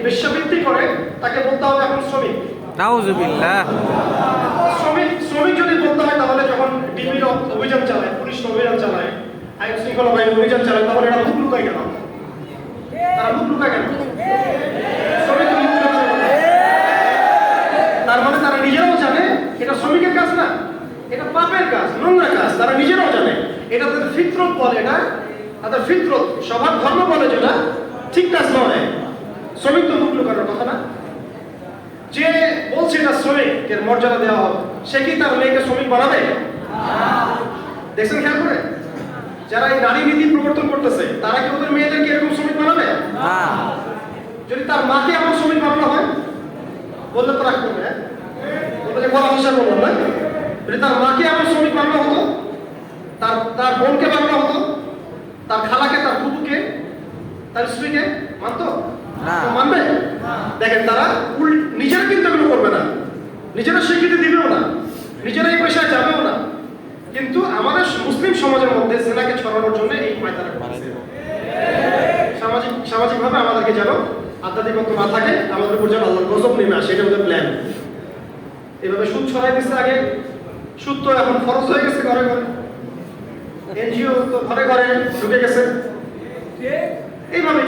বেশ্যাবৃত্তি করে তাকে বলতে হবে এখন শ্রমিক। নাউজুবিল্লাহ। শ্রমিক যদি বলতে হয় তাহলে যখন ডিবির অভিযান চালায়, পুলিশ অভিযান চালায়, আইন শৃঙ্খলা বাহিনী অভিযান চালায়, তাহলে এরা মুখ লুকায় কেন? তারা মুখ লুকায় কেন? শ্রমিক তো মুখ লুকায় না। তার মানে তারা নিজেরাও জানে এটা শ্রমিকের কাজ না, এটা পাপের কাজ, নোংরা কাজ। তারা নিজেরাও জানে এটা তাদের ফিতরত বলে, এটা তাদের ফিতরত, স্বভাব ধর্ম বলে যেটা ঠিক কাজ নয়। শ্রমিক তো মুখ লুকানোর কথা না। যে বলছে এটা শ্রমিকের মর্যাদা দেওয়া হবে, সে কি তার মেয়েকে শ্রমিক বানাবে? দেখছেন খেয়াল করে? যারা এই নারী নীতি প্রবর্তন করতেছে তারা কি ওদের মেয়েদেরকে এরকম শ্রমিক বানাবে? যদি তার মাকে এমন শ্রমিক বানানো হয়, বললে তো রাগ করবে, বলতে যে বড় ভাষা বললাম না, যদি তার মাকে এমন শ্রমিক বানানো হতো, তার বোনকে বানানো হতো, তার খালাকে, তার ফুপুকে, তার স্ত্রীকে, মানতো? মানবে? দেখেন তারা নিজেরা কিন্তু এগুলো করবে না, নিজেরা স্বীকৃতি দিবেও না, নিজেরা এই পেশায় যাবেও না, কিন্তু আমাদের মুসলিম সমাজের মধ্যে জিনাকে ছড়ানোর জন্য এই পায়তারা করছে। সামাজিকভাবে আমাদেরকে যেন আধ্যাত্মিকত্ব না থাকে, আমাদের উপর যেন আল্লাহর গজব নেমে আসে, এটা ওদের প্ল্যান। এভাবে সুদ ছড়াই দিচ্ছে। আগে সুদ তো এখন ফরজ হয়ে গেছে, ঘরে ঘরে এনজিও তো ঘরে ঘরে ঢুকে গেছে, এইভাবে